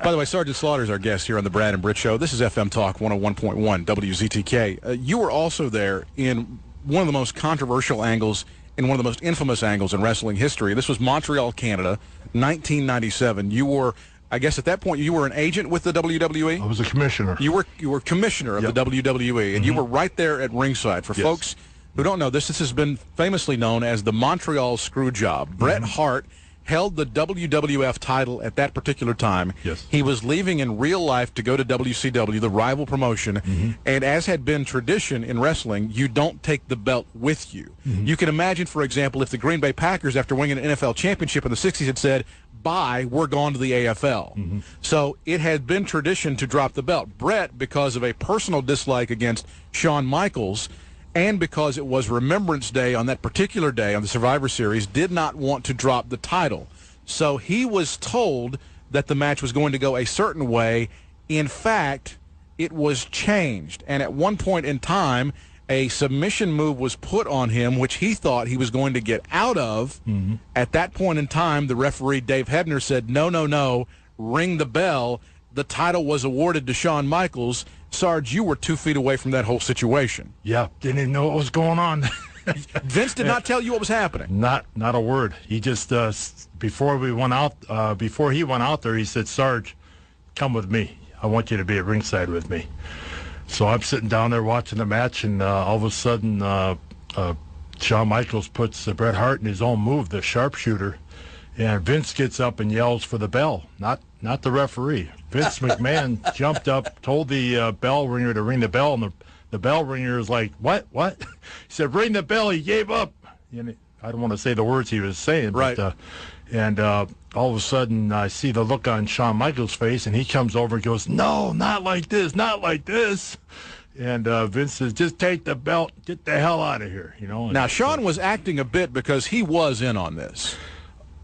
By the way, Sergeant Slaughter is our guest here on the Brad and Britt Show. This is FM Talk 101.1 WZTK. You were also there in one of the most controversial angles, in one of the most infamous angles in wrestling history. This was Montreal, Canada, 1997. You were, I guess at that point, you were an agent with the WWE? I was a commissioner. You were commissioner of the WWE, and you were right there at ringside. For folks who don't know this has been famously known as the Montreal Screwjob. Bret Hart held the WWF title at that particular time. Yes. He was leaving in real life to go to WCW, the rival promotion, and as had been tradition in wrestling, you don't take the belt with you. You can imagine, for example, if the Green Bay Packers, after winning an NFL championship in the 60s, had said, bye, we're gone to the AFL. So it had been tradition to drop the belt. Bret, because of a personal dislike against Shawn Michaels, and because it was Remembrance Day on that particular day on the Survivor Series, did not want to drop the title. So he was told that the match was going to go a certain way. In fact, it was changed. And at one point in time, a submission move was put on him, which he thought he was going to get out of. At that point in time, the referee, Dave Hebner, said, no, no, no, ring the bell. The title was awarded to Shawn Michaels. Sarge, you were 2 feet away from that whole situation. Yeah, didn't even know what was going on. Vince did not tell you what was happening. Not a word. He just before he went out there, he said, "Sarge, come with me. I want you to be at ringside with me." So I'm sitting down there watching the match, and all of a sudden, Shawn Michaels puts Bret Hart in his own move, the sharpshooter, and Vince gets up and yells for the bell, not the referee. Vince McMahon jumped up, told the bell ringer to ring the bell, and the bell ringer is like, what? He said, ring the bell. He gave up. And I don't want to say the words he was saying. Right. But, all of a sudden, I see the look on Shawn Michaels' face, and he comes over and goes, no, not like this, not like this. And Vince says, just take the belt, get the hell out of here. Now, Shawn was acting a bit because he was in on this.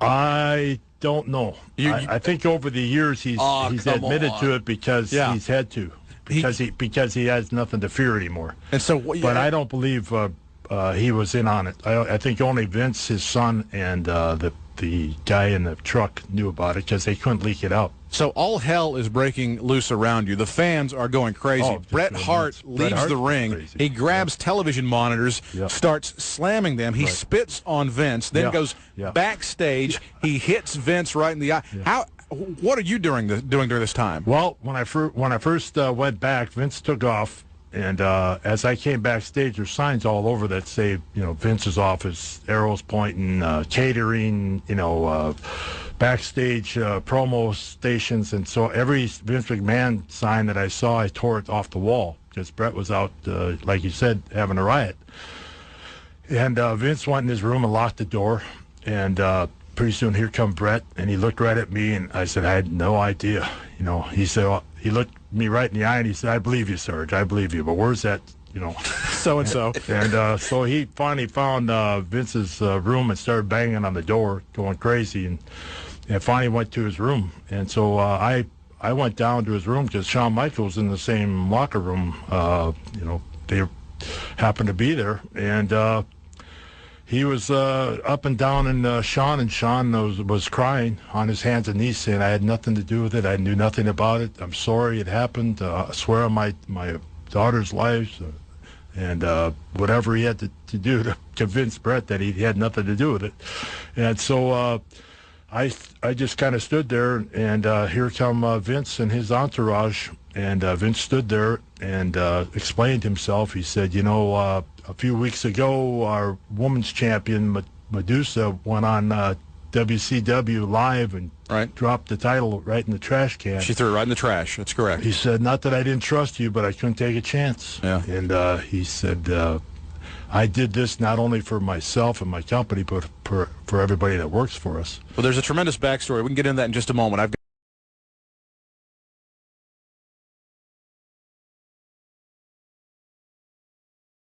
I don't know. I think over the years he's admitted to it because he's had to, because he has nothing to fear anymore. And so, but I don't believe he was in on it. I think only Vince, his son, and the guy in the truck knew about it because they couldn't leak it out. So all hell is breaking loose around you. The fans are going crazy. Bret Hart leaves the ring. Crazy. He grabs television monitors, starts slamming them. He spits on Vince, then goes backstage. He hits Vince right in the eye. What are you doing during this time? Well, when I first went back, Vince took off. And as I came backstage, there's signs all over that say, Vince's office, arrows pointing, catering, backstage promo stations. And so every Vince McMahon sign that I saw, I tore it off the wall because Bret was out, like you said, having a riot. And Vince went in his room and locked the door. And pretty soon here come Bret, and he looked right at me, and I said, I had no idea. He said, well, he looked me right in the eye, and he said, I believe you, Sarge, I believe you, but where's that, So-and-so. And so he finally found Vince's room and started banging on the door, going crazy, and finally went to his room. And so I went down to his room because Shawn Michaels was in the same locker room. They happened to be there, and he was up and down in Shawn was crying on his hands and knees, saying, I had nothing to do with it. I knew nothing about it. I'm sorry it happened. I swear on my daughter's life. And whatever he had to do to convince Bret that he had nothing to do with it. And so I just kind of stood there, and here come Vince and his entourage. And Vince stood there and explained himself. He said, a few weeks ago, our women's champion, Medusa, went on WCW Live and dropped the title right in the trash can. She threw it right in the trash. That's correct. He said, not that I didn't trust you, but I couldn't take a chance. Yeah. And he said, I did this not only for myself and my company, but for everybody that works for us. Well, there's a tremendous backstory. We can get into that in just a moment.